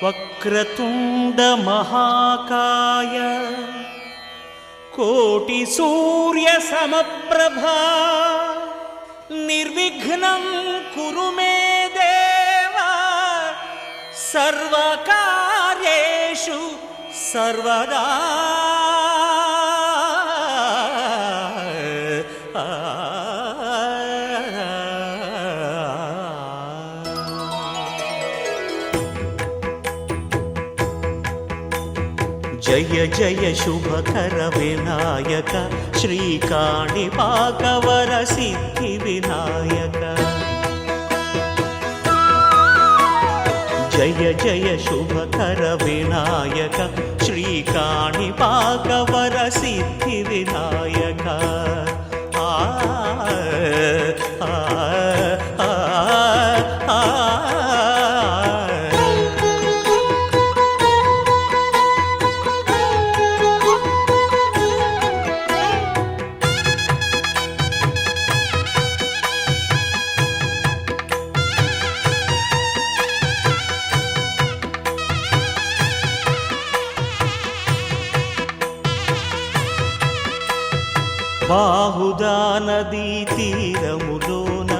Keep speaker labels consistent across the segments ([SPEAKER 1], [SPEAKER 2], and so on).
[SPEAKER 1] వక్రతుండ మహాకాయ కోటి సూర్య సమప్రభా నిర్విఘ్నం కురు మే దేవా సర్వకార్యేషు సర్వదా. జయ జయ శుభకర వినాయక శ్రీకాణిపాకవర సిద్ధి వినాయక. జయ జయ శుభకర వినాయక శ్రీకాణిపాకవర సిద్ధి వినాయక. ఆ ఆ ఆ ఆ బాహుదా నదీ తీరములోన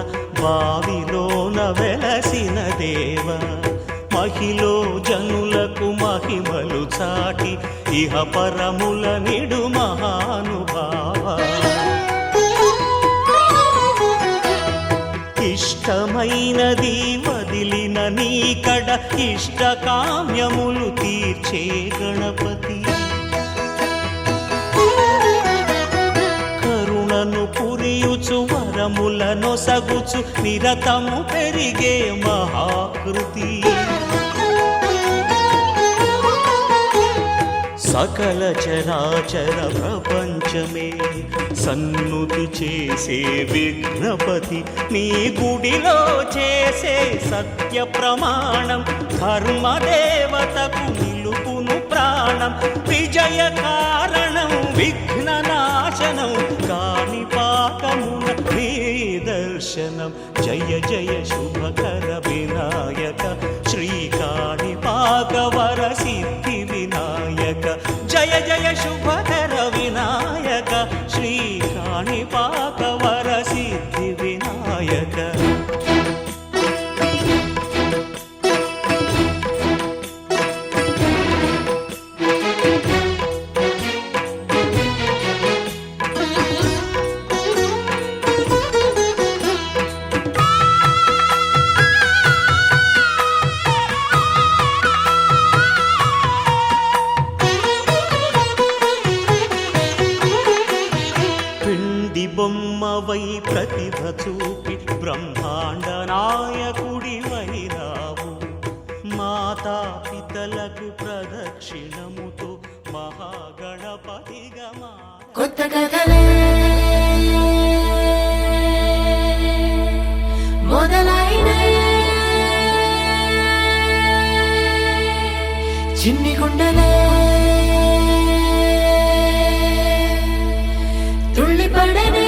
[SPEAKER 1] బావిలోన వెలసిన దేవ మహిలో జనులకు మహిమలు చాటి ఇహ పరముల నిడు మహానుభావ. ఇష్టమైనది వదిలిన నీకడ ఇష్ట కామ్యములు తీర్చే గణపతి. పురియుచు వరములను సగుచు నిరతము పెరిగే మహాకృతి. సకల చరాచర ప్రపంచమే సన్నుతి చేసే విఘ్నపతి నీ గుడిలో చేసే సత్య ప్రమాణం ధర్మదేవతకు నిలుపును ప్రాణం. విజయ కారణం విఘ్న నాశనం కాణిపాకమున నీ దర్శనం. జయ జయ శుభకర వినాయక శ్రీకాణిపాకవర సిద్ధి వినాయక. జయ జయ శుభకర వినాయక శ్రీకాణిపాకవర సిద్ధి వినాయక. బొమ్మవై ప్రతిభ చూపి బ్రహ్మాండ నాయకుడి వైరావు. మాతా పితలకు ప్రదక్షిణముతో మహాగణపతిగా
[SPEAKER 2] కొత్త కథలే మొదలైనయే చిన్ని గుండెలే తుళ్ళిపడనే.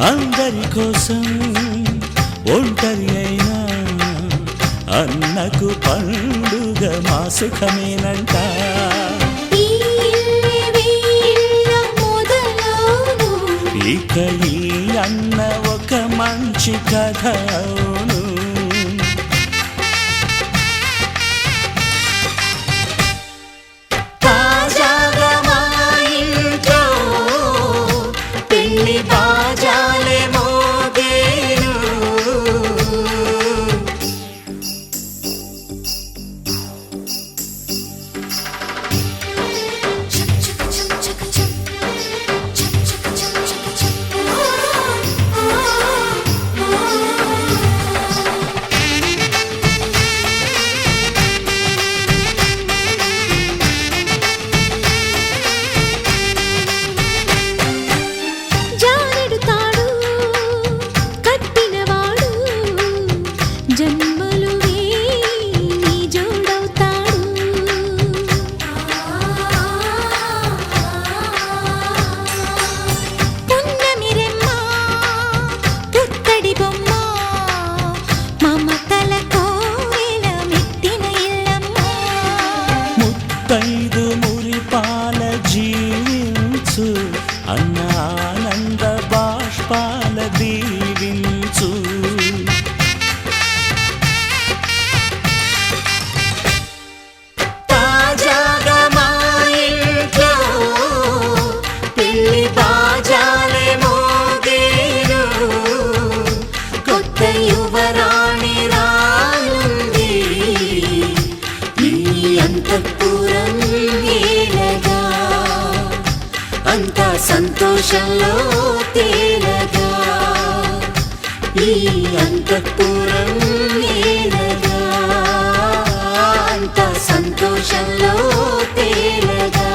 [SPEAKER 1] అందరి కోసం ఒంటరి అయినా అన్నకు పండుగ మా సుఖమేనంట.
[SPEAKER 2] ఈ వీళ్ళ మొదలవును.
[SPEAKER 1] ఇక ఈ అన్న ఒక మంచి కథ అవును. తాజాగా మా ఇంట్లో పెళ్లి బాజాలే మోగేను.
[SPEAKER 2] చక్ చక్ చక్ చక్ చక్. చక్ చక్ చక్ చక్ చక్. జానెడు తాడు కట్టినవాడు జన్మలు వేయి జోడవుతాడు. పున్నమి రెమ్మ పుత్తడి బొమ్మ మమతల కోవెల మెట్టిన ఇల్లమ్మ.
[SPEAKER 1] ముత్తైదు మురిపాల జీవించు అన్న ఆనంద బాష్పాల దీవించు. తాజాగా మా ఇంట్లో పెళ్లి బాజాలే మోగేను.
[SPEAKER 2] కొత్త యువరాణి రానుంది ఈ అంతఃపురం ఏలగా. అంతా సంతోషంలో తేలగా ఈ అంతఃపురం ఏలగా. అంతా సంతోషంలో తేలగా.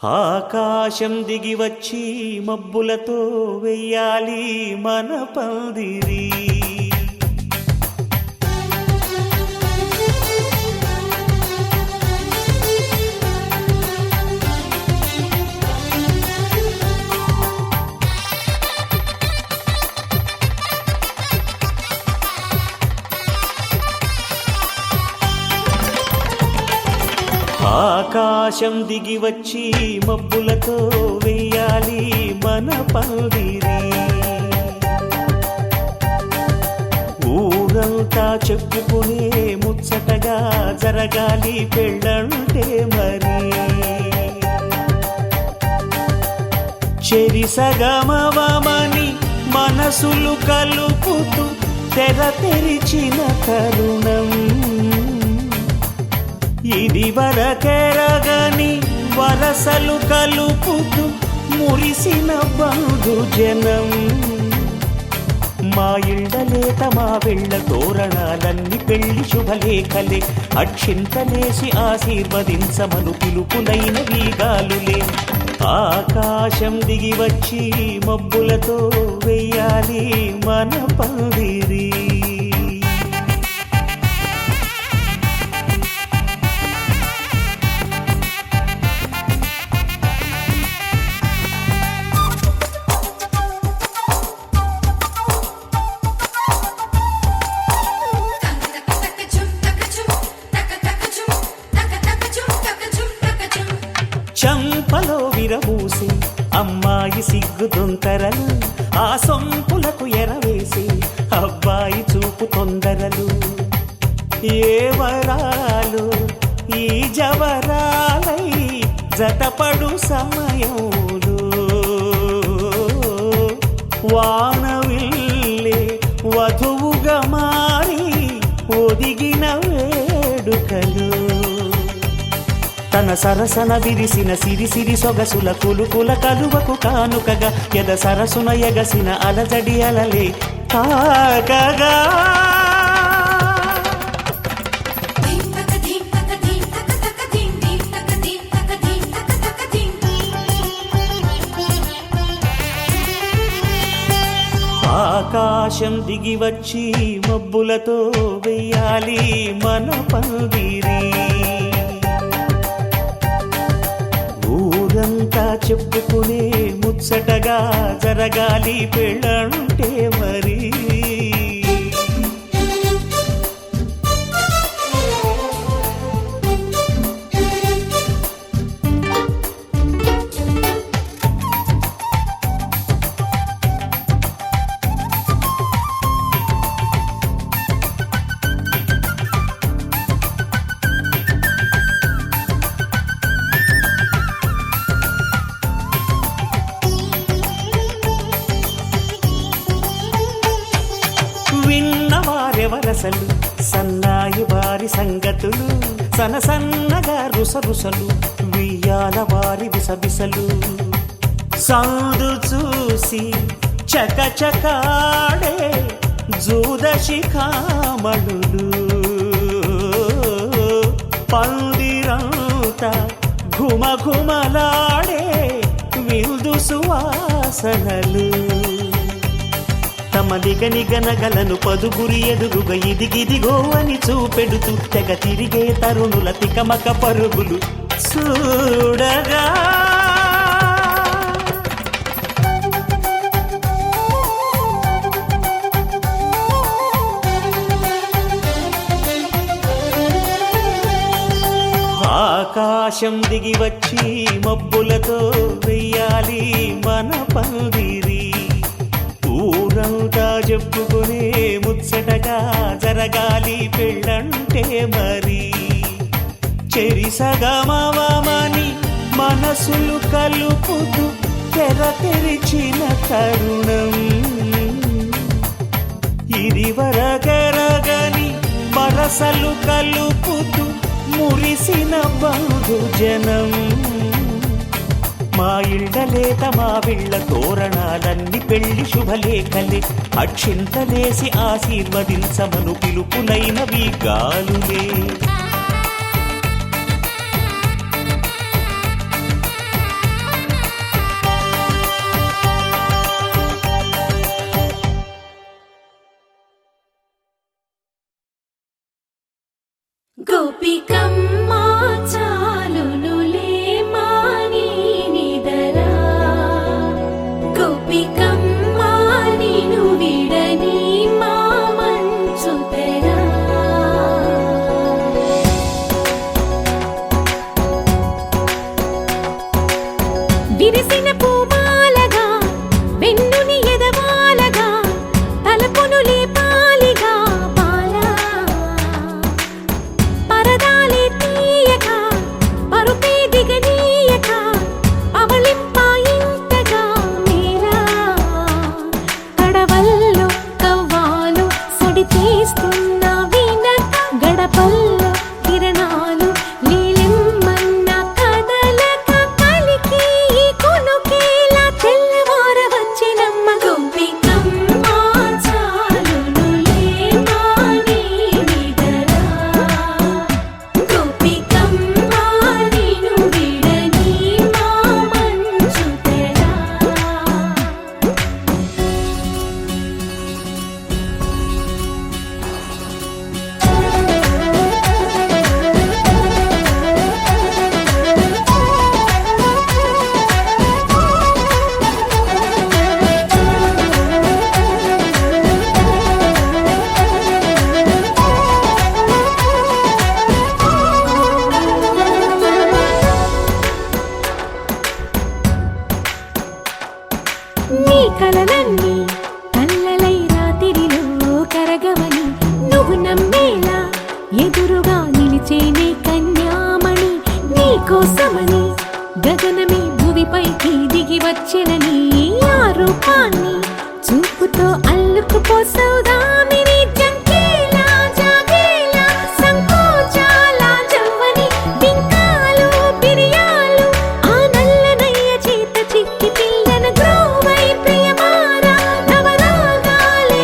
[SPEAKER 1] ఆకాశం దిగి వచ్చి మబ్బులతో వెయ్యాలి మన పందిరి. ఆకాశం దిగి వచ్చి మబ్బులతో వెయ్యాలి మన పందిరి. ఊరంతా చెప్పుకునే ముచ్చటగా జరగాలి పెళ్ళంటే మరి. చెరిసగమవమని మనసులు కలుపుతూ తెర తెరిచిన తరుణం. ఇది వరకెరగని వరసలు కలుపుతూ మురిసిన బంధుజనం. మా ఇళ్ళలేత మా వెళ్ళ తోరణాలన్నీ పెళ్లి శుభలేఖలే. అక్షింతలేసి ఆశీర్వదించమను పిలుపులైన వీగాలులే. ఆకాశం దిగి వచ్చి మబ్బులతో వెయ్యాలి మన పందిరి. చంపలో విరబూసి అమ్మాయి సిగ్గు దొంతరలు. ఆ సొంపులకు ఎరవేసి అబ్బాయి చూపు తొందరలు. ఏ వరాలు ఈ జవరాలై జతపడు సమయంలో వానవిల్లే వధువుగా మారి ఒదిగిన వేడుకలు. తన సరసన విరిసిన సిరిసిరి సొగసుల కులుకుల కలువకు కానుకగా ఎద సరసున ఎగసిన అలజడి అలలే తాకగా
[SPEAKER 2] ధీం తక ధీం తక ధీం తక తక ధీం ధీం తక ధీం తక ధీం తక తక ధీం.
[SPEAKER 1] ఆకాశం దిగి వచ్చి మబ్బులతో వెయ్యాలి మన పందిరి ఊరంతా చెప్పుకునే ముచ్చటగా జరగాలి పెళ్ళంటే మరి విన్నవారెవరసలు సన్నాయి వారి సంగతులు సన్నగా రుసరుసలు వియ్యాల వారి విసవిసలు సందు చూసి చకచకాడే జూదశిఖామణులు పందిరంతా ఘుమఘుమలాడే విందు సువాసనలు తమ నిగనగలను పదుగురి ఎదురుగా ఇదిగిదిగో అని చూపెడుతూ తెగ తిరిగే తరుణుల తికమక పరుగులు చూడగా ఆకాశం దిగి వచ్చి మబ్బులతో వెయ్యాలి మన పందిరి ఊరంతా చెప్పుకునే ముచ్చటగా జరగాలి పెళ్ళంటే మరి చెరిసగమవమని మనసులు కలుపుతూ తెర తెరిచిన తరుణం ఇది వరగరగని వరసలు కలుపుతూ మురిసిన బంధుజనం మా ఇళ్ళలేత మా విళ్ళ తోరణాలన్నీ పెళ్లి శుభలేఖలే అక్షింతలేసి ఆశీర్వదించమను పిలుపులైనవి గాలులే
[SPEAKER 2] గోపికమ్మా చాలునులే మాని నిదరా గోపికమ్మా నిను విడని మా మంచు తెరా విరిసిన పూమాలగా వెన్నుని ఎదవాలగా తలపును లేపాలిగా బాలా పరదాలే తీయక పరుపే దిగనీయక అవళింపాయింతగా మేరా కడవల్లో కవ్వాలు సడి చేస్తున్న వినక గడపల్లో కిరణాలు నీలిమ్మన్న కదలక కలికి ఈ కొనుకేలా తెల్లవార వచ్చినమ్మ గోపికమ్మ చాలునులే మాని నిదరా గోపికమ్మ నిను విడని మా మంచు తెరా నీ కలలన్నీ కల్లలై రాత్రిలో కరగవని నువ్వు నమ్మేలా ఎదురుగా నిలిచేనే కన్యామణి నీ కోసమని గగనమే భువిపైకి దిగి వచ్చెనని ఆ రూపాన్ని చూపుతో అల్లుకుపోసౌదామిని జంకేలా జాగేలా సంకోచాల జవ్వని బింకాలు బిరియాలు ఆ నల్లనయ్య చేత చిక్కి పిల్లన గ్రోవై ప్రియమారా నవరాగాలే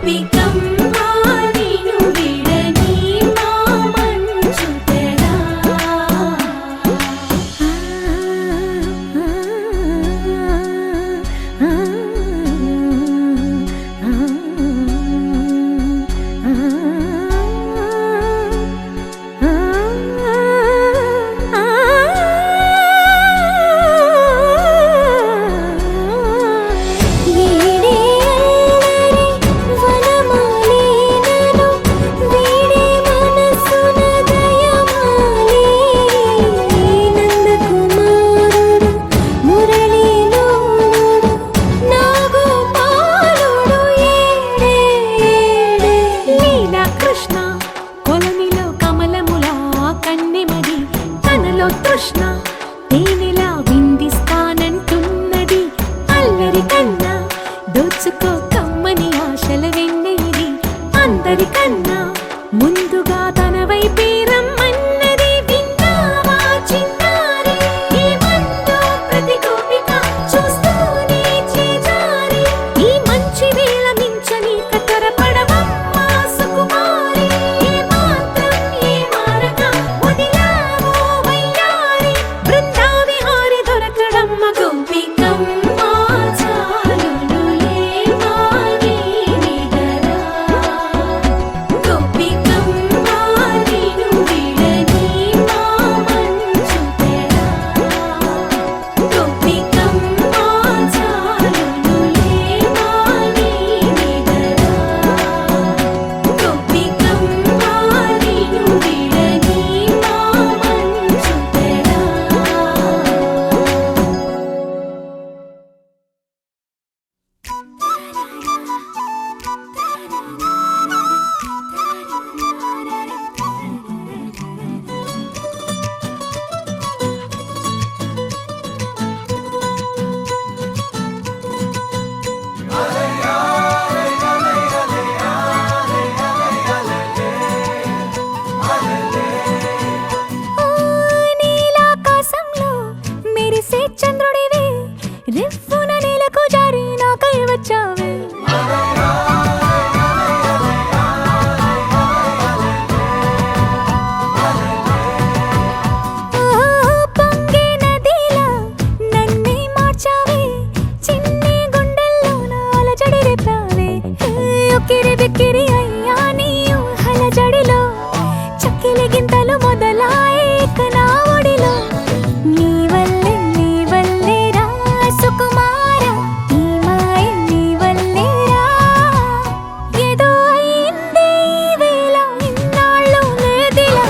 [SPEAKER 2] గోపికమ్మ నిను విడని మా మంచు తెరా తృష్ణ తేనెలా విందిస్తానంటున్నది అల్లరి కన్నా దోచుకో కమ్మని ఆశల వెన్నెయిది అందరికన్నా ముందుగా తన వైపే రమ్మన్నది విన్నావా చిన్నారి ఏమందో ప్రతి గోపిక చూస్తూనే చేజారి ఈ మంచి వేళ మించని కతరపడవమ్మ సుకుమారి ఏ మాత్రం ఏ మారక వదిలావో వయ్యారి బృందావిహారి దొరకడమ్మ గోపికమ్మ చాలునులే మాని నిదరా గోపికమ్మ నిను విడని మా మంచు తెరా గోపికమ్మ చాలునులే మాని నిదరా గోపికమ్మ నిను విడని మా మంచు తెరా నీలాకాశంలో మెరిసే చంద్రుడివే రివ్వున నేలకు జారి నాకై వచ్చావే పొంగే నదిలా నన్నే మార్చావే చిన్ని గుండెల్లోన అలజడి రేపావే ఉక్కిరి బిక్కిరి అయ్యా నీ ఊహల జడిలో చక్కిలి గింతలు మొదలాయే ఇక నా ఒడిలో నీ వల్లే రా సుకుమార ఈ మాయ నీ వల్లే రా ఏదో అయిందే ఈ వేళ ఇన్నాళ్ళు లేదిలా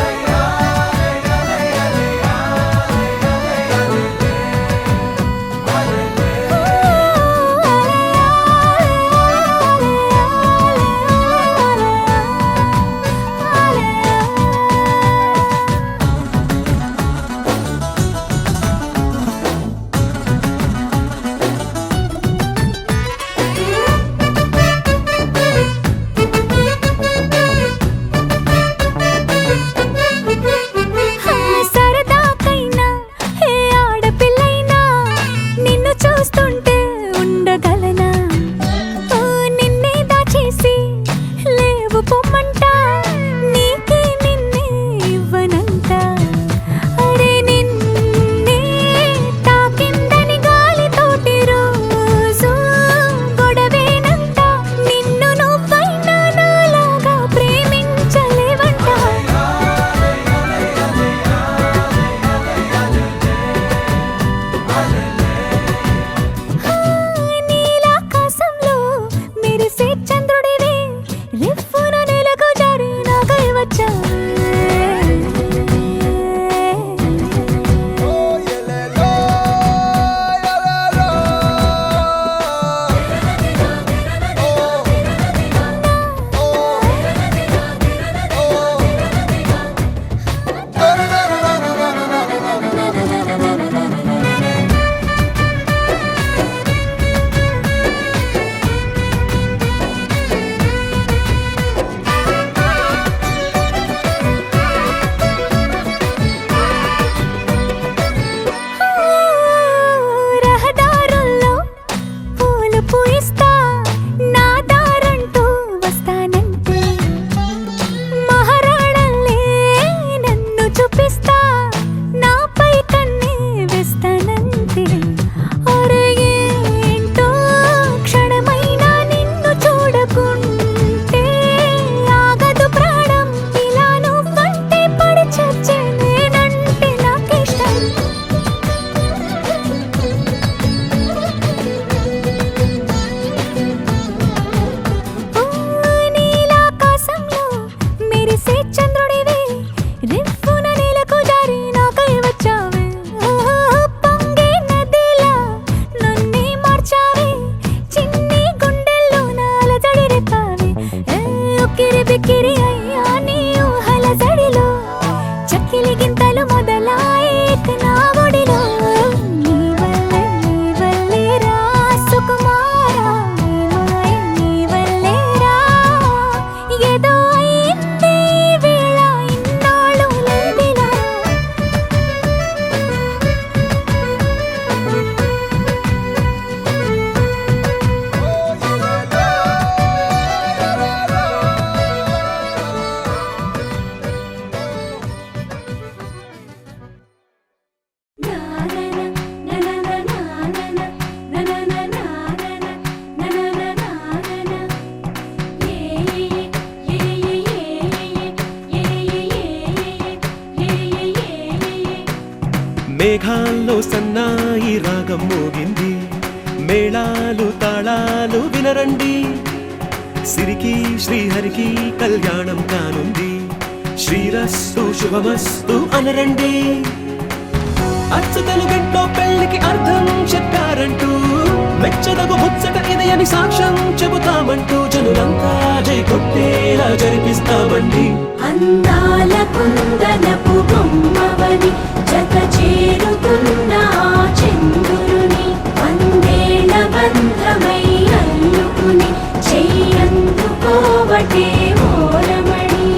[SPEAKER 3] బిక్కిరి అయ్యా నీ ఊహల జడిలో చక్కిలి గింతలు మొదలాయేక నా ఒడిలో నీ వల్లే రా సుకుమారా నీ మాయ నీ వల్లే రా ఏదో అయింది ఈ వేళ ఇన్నాళ్ళు లేదిలా
[SPEAKER 4] మేఘాల్లో సన్నాయి రాగం మోగింది మేళాలు తాళాలు వినరండి సిరికి శ్రీహరికి కళ్యాణం కానుంది శ్రీరస్తు శుభమస్తు అనరండి అచ్చ తెలుగింట్లో పెళ్లికి అర్థం చెప్పారంటూ మెచ్చదగు ముచ్చట ఇది అని సాక్ష్యం చెబుతామంటూ జనులంతా జై కొట్టేలా జరిపిస్తామండి
[SPEAKER 2] అందాల కుందనపు బొమ్మవని జత చేరుతున్న ఆ చంద్రుని వందేళ్ల బంధమై అల్లుకుని చెయ్యందుకోవటే ఓరమణి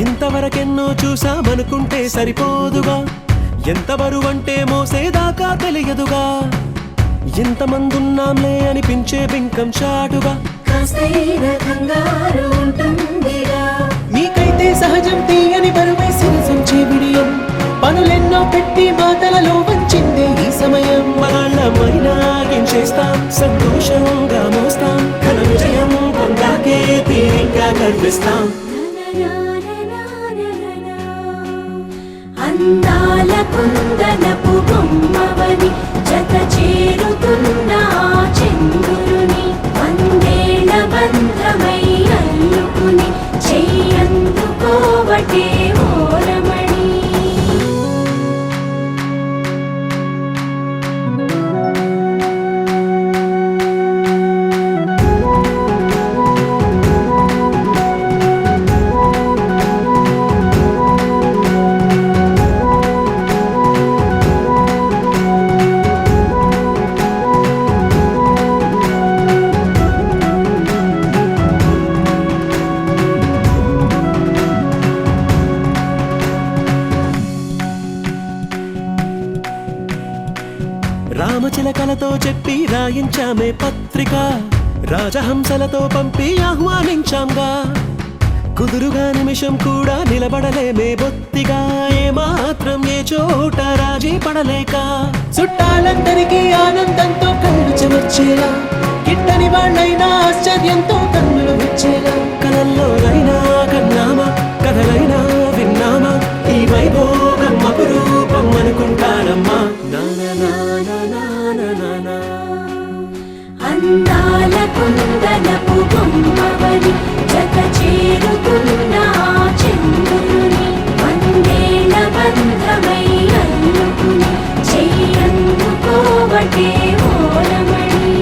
[SPEAKER 4] ఇంతవరకెన్నో చూసామనుకుంటే సరిపోదుగా ఎంత బరువంటే మోసేదాకా తెలియదుగా ఇంతమందున్నాంలే అనిపించే బింకం చాటుగా
[SPEAKER 2] కాస్తైన కంగారు ఉంటుందిరా
[SPEAKER 4] మీకైతే సహజం తీయని బరువై సిరసంచే విడియం పనులెన్నో పెట్టి మాటలలో వంచిందే ఈ సమయం వాళ్ళమైనా చేస్తాం సంతోషంగా మోస్తాం ఘన విజయం పొందాకే తీరిగ్గా కనిపిస్తాం
[SPEAKER 2] అందాల కుందనపు బొమ్మవని జత చేరుతున్న ఆ చంద్రుని వందేళ్ల బంధమై అల్లుకుని చెయ్యందుకోవటే ఓరమణి
[SPEAKER 4] రామచిలకలతో చెప్పి రాయించామే పత్రిక రాజహంసలతో పంపి ఆహ్వానించాంగా కుదురుగా నిమిషం కూడా నిలబడలేమే బొత్తిగా ఏమాత్రం ఏ చోట రాజీ పడలేక చుట్టాలందరికీ ఆనందంతో కళ్ళు చెమర్చేలా గిట్టని వాళ్ళైనా ఆశ్చర్యంతో కన్నులు విచ్చేలా కలల్లోనైనా కన్నామా కథలైనా విన్నామా ఈ వైభోగం అపురూపం అనుకుంటానమ్మా
[SPEAKER 2] అందాల కుందనపు బొమ్మవని జత చేరుతున్న ఆ చంద్రుని వందేళ్ల బంధమై అల్లుకుని చెయ్యందుకోవటే ఓరమణి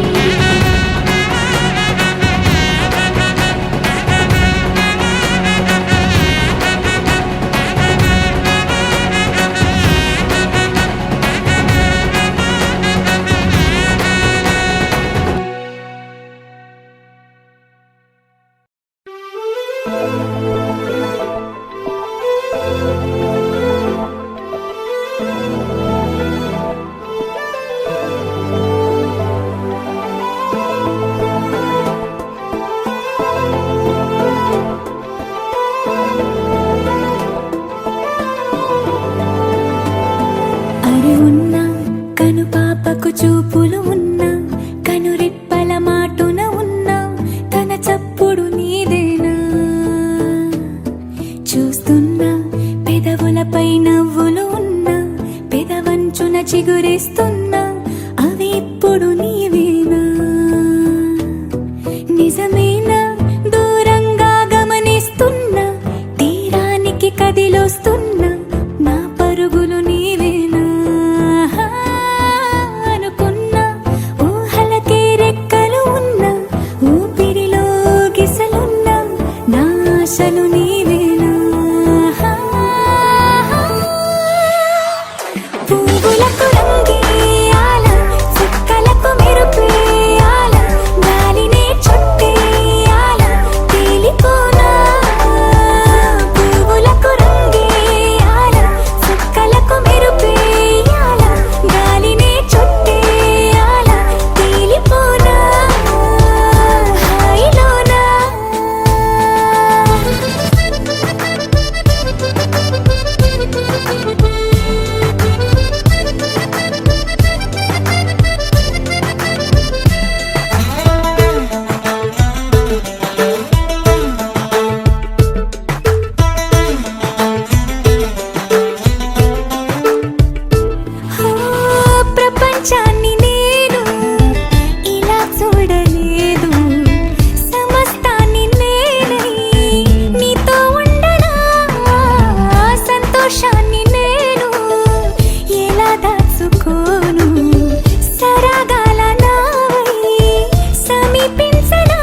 [SPEAKER 3] చూపులు ఉన్నా ఎప్పుడు నీవేనా నిజమేనా దూరంగా గమనిస్తున్నా తీరానికి కదిలొస్తున్నా నా పరుగులు నీవేనా అనుకున్నా ఊహలకే రెక్కలు ఉన్నా ఊపిరిలో గిసలున్నా నా ఆశలు నీవేనా పువ్వులకు రంగేయాల చుక్కలకు మెరుపేయాల గాలినే చుట్టేయాల తేలిపోనా పువ్వులకు రంగేయాల చుక్కలకు మెరుపేయాల గాలినే చుట్టేయాల తేలిపోనా హాయిలోనా ప్రపంచాన్ని నేను ఇలా చూడలేదు సమస్తాన్ని నేనై నీతో ఉండనా సంతోషాన్ని నేను ఎలా దాచుకోను సరాగాల నావై సమీపించనా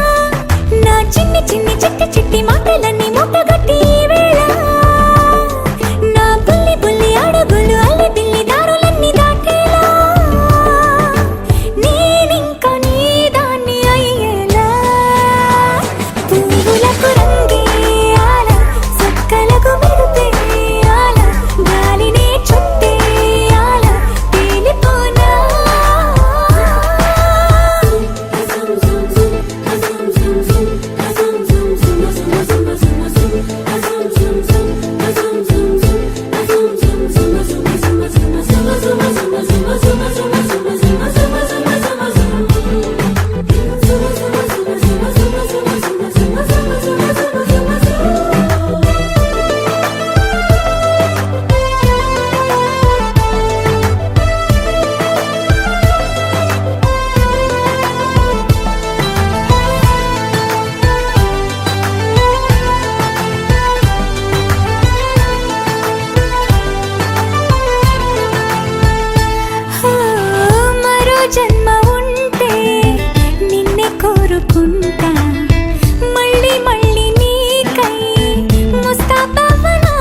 [SPEAKER 3] నా చిన్ని చిన్ని చిట్టి చిట్టి మాటలన్నీ మూటగట్టి ఈ వేళ నా బుల్లి బుల్లి అడుగులు అల్లి బిల్లి దారులన్నీ దాటేలా నేనింక నీ దాన్ని అయ్యేలా పువ్వులకు రంగేయాల చుక్కలకు మెరుపేయాల గాలినే చుట్టేయాల తేలిపోనా మరో జన్మ ఉంటే నిన్నే కోరుకుంటా మళ్ళీ మళ్ళీ నీకై ముస్తాబవనా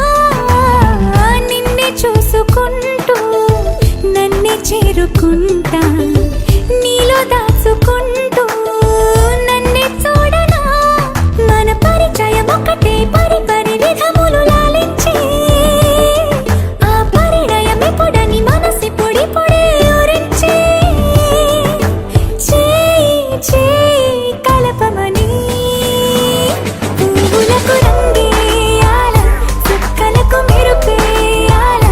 [SPEAKER 3] నిన్నే చూసుకుంటూ నన్నే చేరుకుంటా నీలో దాచుకుంటూ నన్నే చూడనా మన పరిచయం ఒకటే పరి పరి విధములు లాలించి ఆ పరిణయం ఎప్పుడని మనసి పొడి పొడి ఊరించి చేయి చేయి కలపమని పువ్వులకు రంగేయాల చుక్కలకు మెరుపేయాల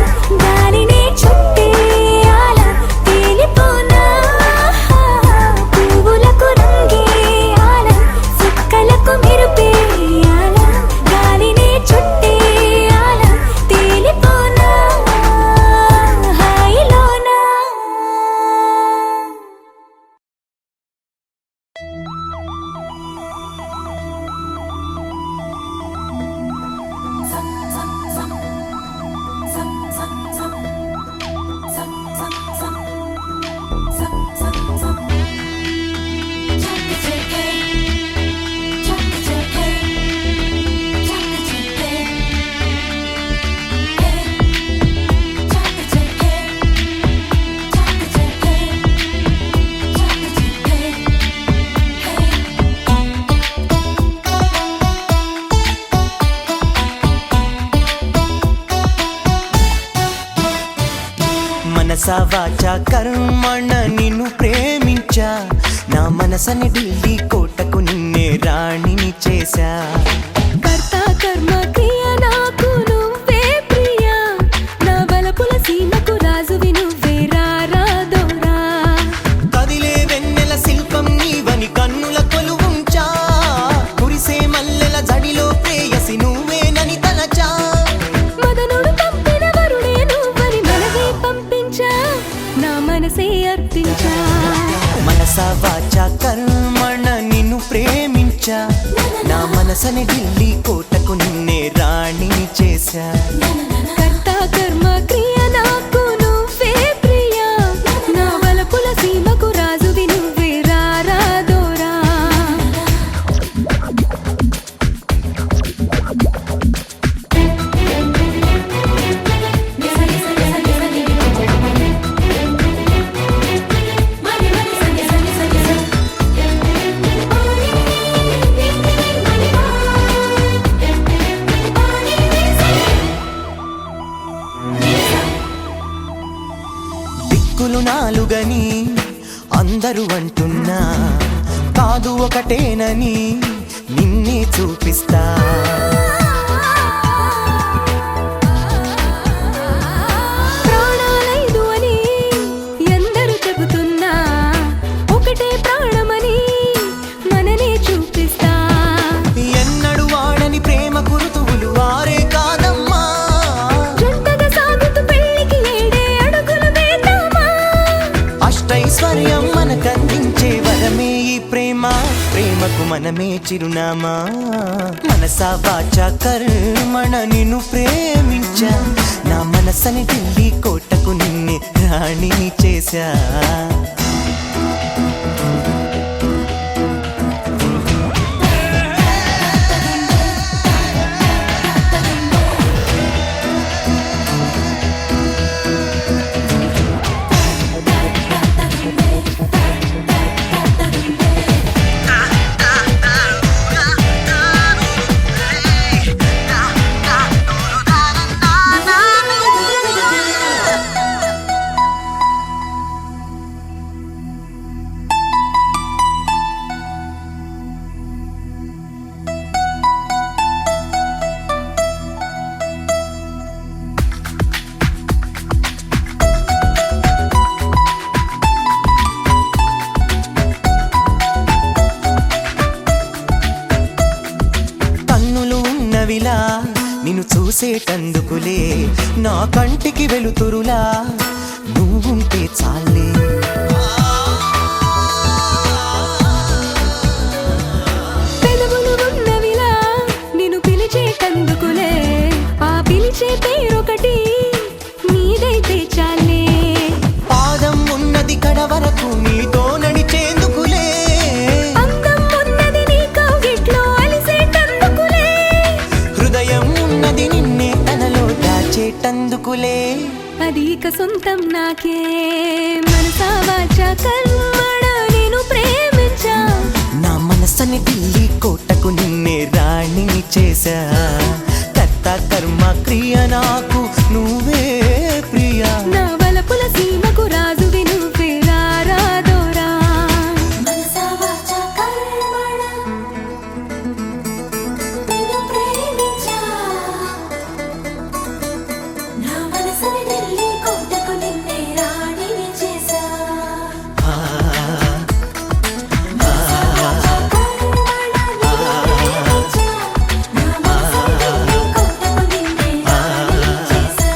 [SPEAKER 3] గాలినే చుట్టేయాల తేలిపోనా పువ్వులకు రంగేయాల చుక్కలకు మెరుపేయాల గాలినే చుట్టేయాల తేలిపోనా హాయిలోనా
[SPEAKER 1] మనసా వాచా కర్మణ నిన్ను ప్రేమించా నా మనసని ఢిల్లీ కోటకు నిన్నే రాణిని చేశా
[SPEAKER 3] కర్త కర్మ క్రియ నాకు నువ్వే ప్రియా నా బలపుల సీమకు రాజువి నువ్వే రారాదోరా
[SPEAKER 1] కదిలే వెన్నెల శిల్పం నీవని కన్నుల కొలువుంచా కురిసే మల్లెల జడిలో ప్రేయసి నువ్వేనని తలచా
[SPEAKER 3] మదనుడు పంపిన వరుడే నువ్వని మనసే పంపించా నా మనసే అర్పించా
[SPEAKER 1] మనస వాచ కర్మణ నిన్ను ప్రేమించా నా మనసని ఢిల్లీ కోటకు నిన్నే రాణిని చేశా
[SPEAKER 3] కర్త కర్మ క్రియ నాకు నువ్వే ప్రియా నా వలపుల సీమకు రాజువి నువ్వే రారా దోరా
[SPEAKER 1] దిక్కులు నాలుగని అందరూ అంటున్నా కాదు ఒకటేనని నిన్నే చూపిస్తా
[SPEAKER 3] ప్రాణాలైదు అని ఎందరు చెబుతున్నా ఒకటే ప్రాణమని మననే చూపిస్తా
[SPEAKER 1] ఎన్నడు వాడని ప్రేమ కురుతువులు వారే కాదమ్మా
[SPEAKER 3] జంటగా సాగుతూ పెళ్లికి ఏడే అడుగులు వేద్దామా
[SPEAKER 1] అష్టైశ్వర్యం మనకందించే వరమే ఈ ప్రేమ ప్రేమకు మనమే చిరునామా మనసా వాచ కర్మణ నిన్ను ప్రేమించా నా మనసని ఢిల్లీ కోటకు నిన్నే రాణిని చేశా కన్నులు ఉన్నవిలా నిన్ను చూసేటందుకులే నా కంటికి వెలుతురులా నువ్వుంటే చాలే
[SPEAKER 3] పెదవులు ఉన్నవిలా నిన్ను పిలిచేటందుకులే ఆ పిలిచే పేరొకటి నీదైతే చాలే
[SPEAKER 1] పాదం ఉన్నది కడ వరకు నీతో నడిచేందుకులే
[SPEAKER 3] అందం ఉన్నది నీ కౌగిట్లో అలిసేటందుకులే
[SPEAKER 1] హృదయం ఉన్నది నిన్నే తనలో దాచేటందుకులే
[SPEAKER 3] అది ఇక సొంతం నాకే మనసా వాచ కర్మణ నేను ప్రేమించా
[SPEAKER 1] నా మనసని ఢిల్లీ కోటకు నిన్నే రాణిని చేశా కర్త కర్మ క్రియ నాకు నువ్వే ప్రియా
[SPEAKER 3] నా వలపుల సీమకు రాజువి నువ్వే రారా దోరా
[SPEAKER 2] మనసా వాచ కర్మణ నిన్ను ప్రేమించా నా మనసుని ఢిల్లీ కోటకు నిన్నే రాణిని చేశా మనసా వాచ కర్మణ నిన్ను ప్రేమించా నా మనసుని ఢిల్లీ కోటకు నిన్నే రాణిని చేశా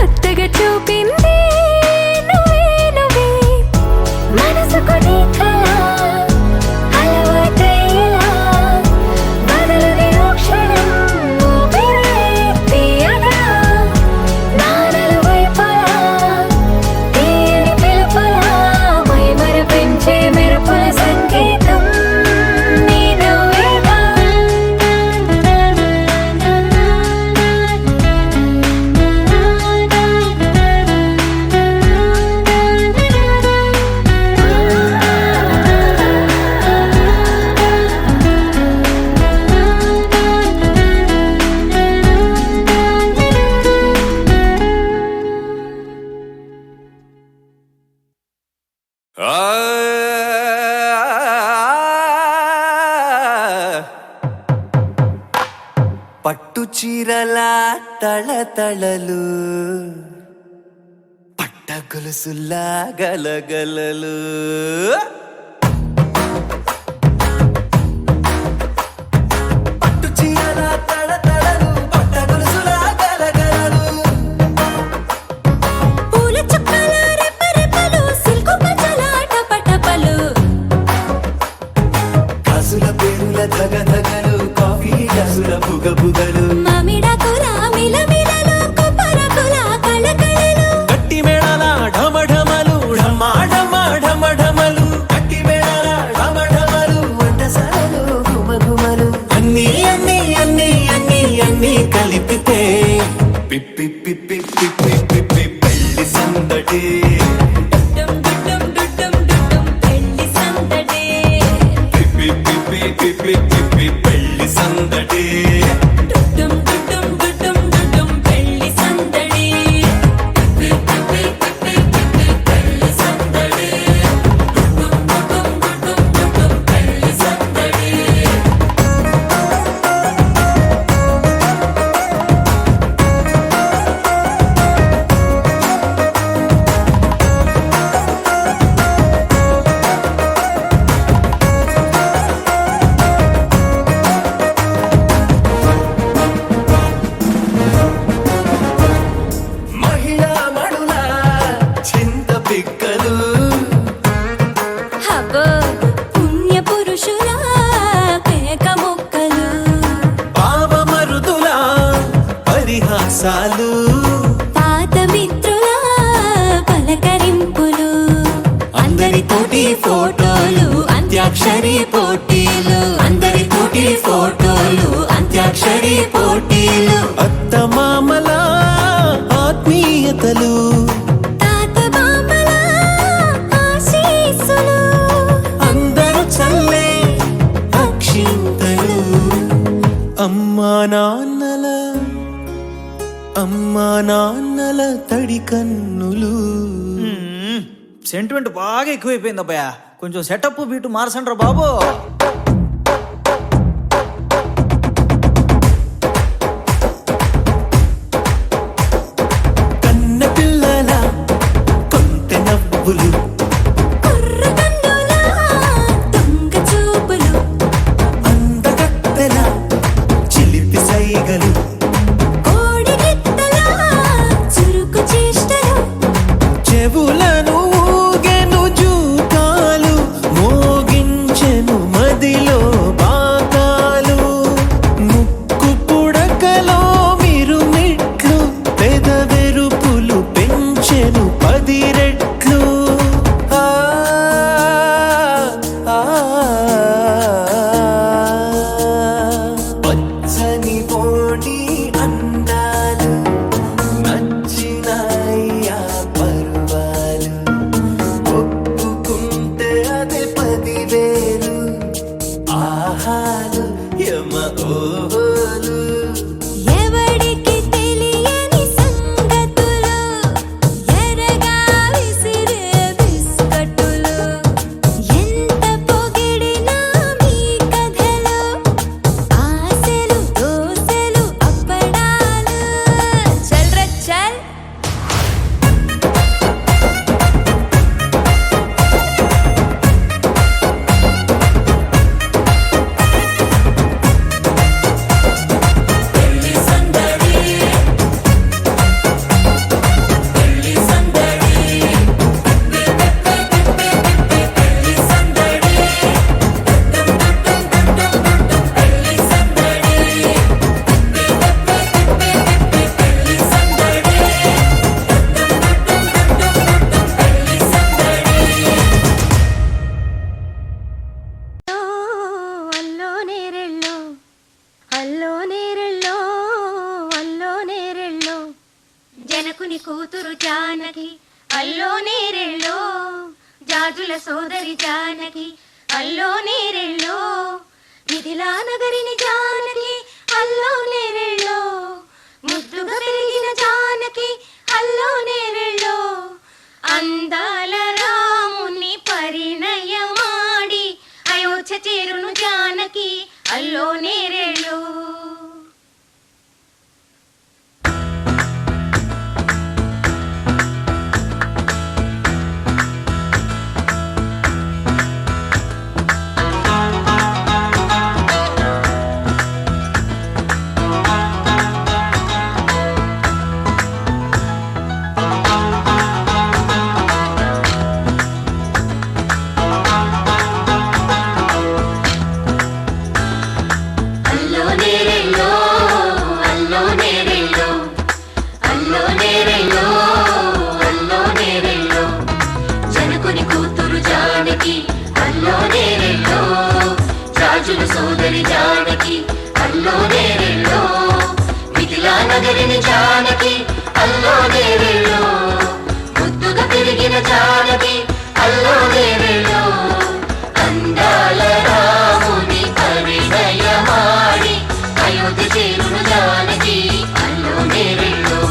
[SPEAKER 3] కొత్తగా చూపింది నువ్వే నువ్వే మనసుకు నీ కళ అలవాటయ్యేలా బదులుని ఓ క్షణం ఊపిరే తీయగా నానలు వైపలా తీయని పిలుపులా మైమరపించే మెరుపుల సంగీతం నీ నవ్వేగా
[SPEAKER 1] పట్టు చీరల తళతళలు పట్ట గొలుసులా గలగలలు పట్టు చీరల తళతళలు పట్ట గొలుసులా గలగలలు
[SPEAKER 3] పూల చుక్కల రెపరెపలు సిల్కు పంచల టపటపలు
[SPEAKER 1] కాసుల పేరుల ధగధగలు కాఫీ గ్లాసుల బుగబుగలు
[SPEAKER 3] మామిడాకుల మిలమిలలు కొబ్బరకుల కళకళలు
[SPEAKER 4] గట్టి మేళాల ఢమఢమలు
[SPEAKER 1] ఢమాఢమాఢమఢమలు గట్టి మేళాల ఢమఢమలు వంటసాలలు గుమగుమలు అన్నీ అన్నీ అన్నీ అన్నీ అన్నీ కలిపితే పిప్పి పిప్పి పిప్పి పిప్పి పెళ్లి సందడి
[SPEAKER 3] డుమ్ డుమ్ డుమ్ డుమ్ పెళ్లి సందడి
[SPEAKER 1] పిప్పి పిప్పి పిప్పి పిప్పి పెళ్లి సందడి
[SPEAKER 3] డుమ్ డుమ్ డుమ్ డుమ్ పెళ్లి సందడి పిప్పి పిప్పి పిప్పి పెళ్లి సందడి డుమ్ డుమ్ డుమ్ పెళ్లి సందడి
[SPEAKER 1] మహిళా మణుల చింత పిక్కలు
[SPEAKER 3] హబో పుణ్య పురుషుల పేక మొక్కలు
[SPEAKER 1] పావమరుదుల పరిహాసాలు
[SPEAKER 3] పాత మిత్రుల పలకరింపులు
[SPEAKER 1] అందరితోటి ఫోటోలు అంత్యాక్షరి పోటీలు అందరితోటి ఫోటోలు అంత్యాక్షరి పోటీలు అత్తమామల ఆత్మీయతలు
[SPEAKER 3] తాత బామ్మల ఆశీస్సులు
[SPEAKER 1] అందరూ చల్లే అక్షింతలు అమ్మా నాన్నల తడి కన్నులు
[SPEAKER 5] సెంటిమెంట్ బాగా ఎక్కువైపోయింది అబ్బాయ కొంచెం సెటప్ బీటు మార్చండ్రా బాబు
[SPEAKER 1] కన్న పిల్లల కొంటె నవ్వులు
[SPEAKER 3] కుర్ర కన్నుల దొంగ చూపులు
[SPEAKER 1] అందగత్తెల చిలిపి సైగలు
[SPEAKER 3] కోడి గిత్తల చురుకు చేష్టలు
[SPEAKER 1] చెవులను ఊగెను జూకాలు మోగించెను మది
[SPEAKER 2] కూతురు జానకి అల్లో నేరెళ్ళో జాజుల సోదరి జానకి అల్లో నేరెళ్ళో మిథిలా నగరిని జానకి అల్లో నేరెళ్ళో ముద్దుగా పెరిగిన జానకి అల్లో నేరెళ్ళో అందాల రాముని పరిణయమాడి అయోధ్య చేరును జానకి అల్లో నేరెళ్ళో సోదరి జానకి అల్లో నేరెళ్ళో మిథిలా నగరిని జానకి అల్లో నేరెళ్ళో ముద్దుగా పెరిగిన జానకి అల్లో నేరెళ్ళో అందాల రాముని పరిణయమాడి అయోధ్య చేరును జానకి అల్లో నేరెళ్ళో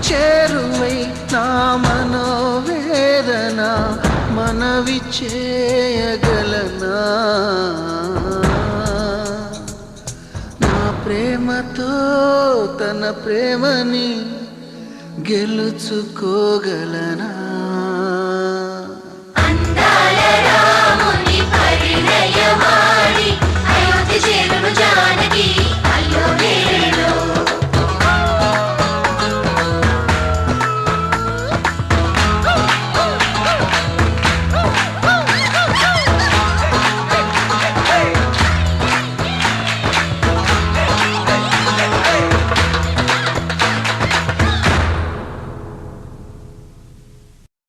[SPEAKER 6] చేరువై నా మనోవేదన మనవి చేయగలనా నా ప్రేమతో తన ప్రేమని గెలుచుకోగలనా
[SPEAKER 2] అందాల రాముని పరిణయమాడి అయోధ్య చేరును జానకి అల్లో నేరెళ్ళో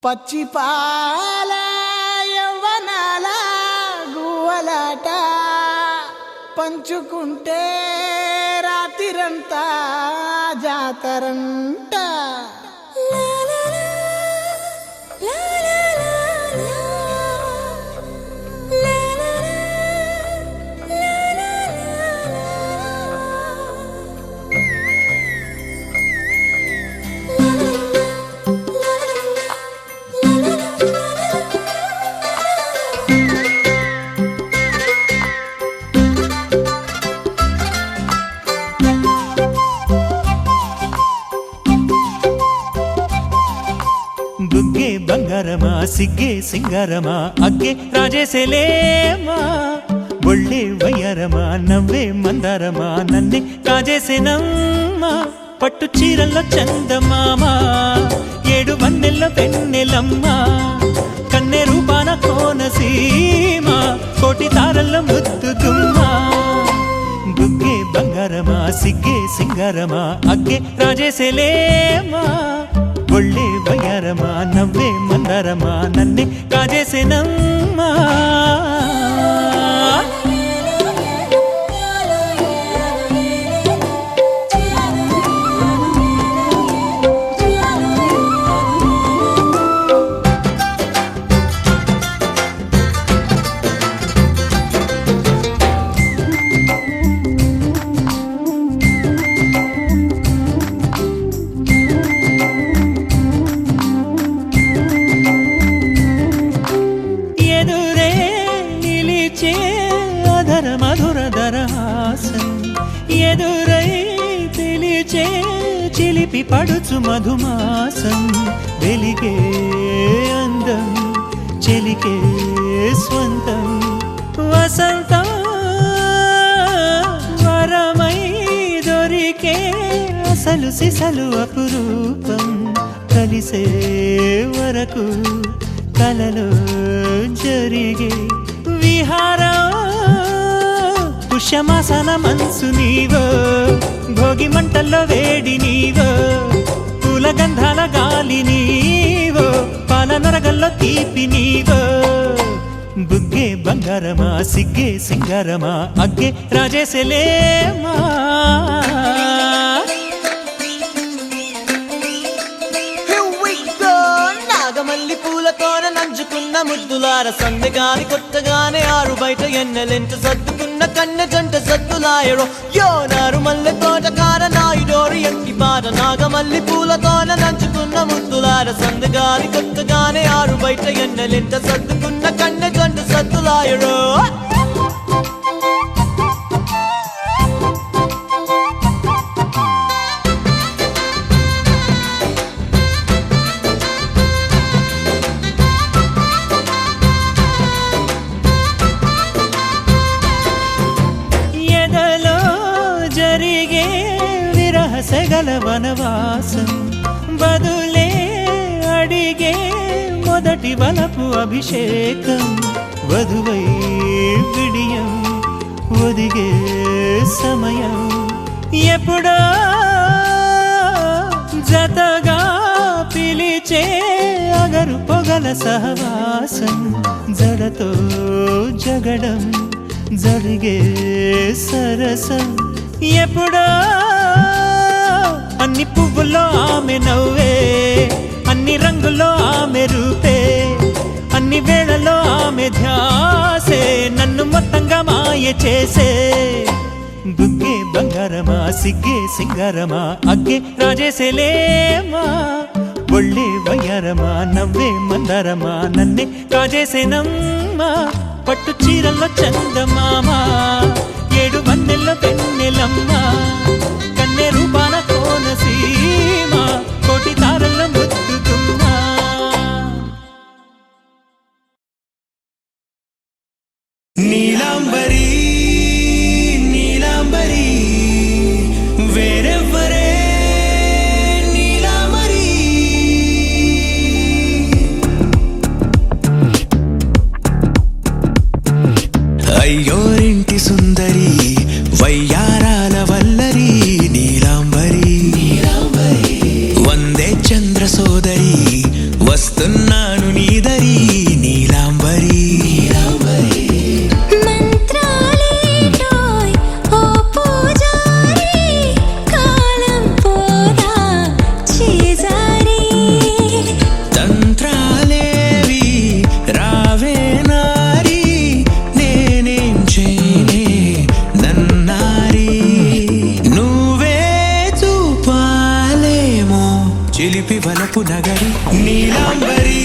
[SPEAKER 7] పచ్చి పాల యవ్వనాల గువ్వలాట పంచుకుంటే రాత్రిరంతా జాతరంట.
[SPEAKER 4] బుగ్గే బంగారమా సిగ్గే సింగారమా అగ్గే రాజేసేలేమా ఒళ్ళే వయ్యారమా నవ్వే మందారమా నన్నే కాజేసేనమ్మా పట్టు చీరల్లో చందమామా ఏడు వన్నెల్ల వెన్నెలమ్మా కన్నె రూపాన కోనసీమా కోటి తారల్లో ముద్దుగుమ్మా బుగ్గే బంగారమా సిగ్గే సింగారమా అగ్గే రాజేసేలేమా ఒళ్ళే వయ్యారమా నవ్వే మందారమా నన్నే కాజేసేనమ్మా. ఎదురై పిలిచే చిలిపి పడుచు మధుమాసం వెలిగే అందం చెలికే స్వంతం వసంతం వరమై దొరికే అసలు సిసలు అపురూపం కలిసే వరకు కలలో జరిగే విహారం పుష్యమాసన మనసు నీవో భోగి మంటల్లో వేడి నీవో పూల గంధాల గాలి నీవో పాల నరగల్లో తీపి నీవో బుగ్గే బంగారమా సిగ్గే సింగారమా అగ్గే రాజేసేలేమా.
[SPEAKER 1] నాగమల్లి పూలతోన నంచుకున్న ముద్దులార సందగాని కొత్తగానే ఆరు బయట ఎన్నెలెంట సర్దుకున్న కన్నె జంట సద్దులాయరో యోనారు మల్లె తోటకార నాయుడోరు ఎంటి పాట నాగమల్లి పూలతోన నంచుకున్న ముద్దులార సందగాని కొత్తగానే ఆరు బయట ఎన్నెలెంట సర్దుకున్న కన్నె జంట సద్దులాయరో.
[SPEAKER 4] సెగల వనవాసం బదులే అడిగే మొదటి వలపు అభిషేకం వధువై విడియం ఒదిగే సమయం ఎప్పుడో జతగా పిలిచే అగరు పొగల సహవాసం జడతో జగడం జరిగే సరసం ఎప్పుడో అన్ని పువ్వుల్లో ఆమె నవ్వే అన్ని రంగుల్లో ఆమె రూపే అన్ని వేళల్లో ఆమె ధ్యాసే నన్ను మొత్తంగా మాయ చేసే బుగ్గే బంగారమా సిగ్గే సింగారమా అగ్గే రాజేసేలేమా ఒళ్ళే వయ్యారమా నవ్వే మందారమా నన్నే కాజేసేనమ్మా పట్టు చీరల్లో చందమామా ఏడు వన్నెల్లో వెన్నెలమ్మా కన్నె రూపాన కోనసీమా కోటి తారల్లో ముద్దుగుమ్మా. నీలాంబరి నీలాంబరి వేరెవ్వరే నీలాంబరి అయ్యోరింటి సుందరి వయ్యారాల వల్లరి నీలాంబరి వందే చంద్ర సోదరి వస్తున్నా చిలిపి వలపు నగరి నీలాంబరి